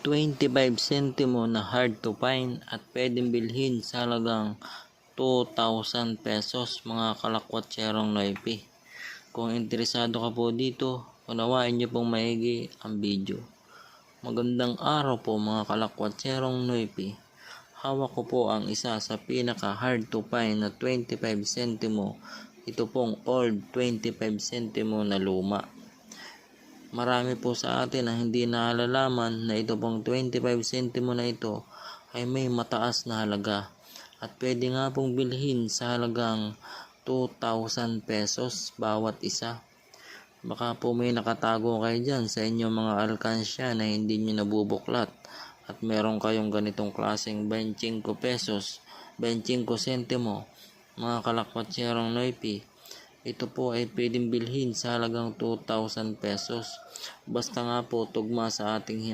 25 centimo na hard to find at pwedeng bilhin sa halagang 2,000 pesos mga kalakwatserong Noipi. Kung interesado ka po dito, unawain niyo pong maigi ang video. Magandang araw po mga kalakwatserong Noipi. Hawak ko po ang isa sa pinaka hard to find na 25 centimo. Ito pong old 25 centimo na luma. Marami po sa atin ang hindi naalalaman na ito pong 25 centimo na ito ay may mataas na halaga at pwede nga pong bilhin sa halagang 2,000 pesos bawat isa. Baka po may nakatago kayo dyan sa inyong mga alkansya na hindi nyo nabubuklat at meron kayong ganitong klaseng 25 pesos, 25 centimo mga kalakwatserong Noipi. Ito po ay pwedeng bilhin sa halagang 2,000 pesos. Basta nga po tugma sa ating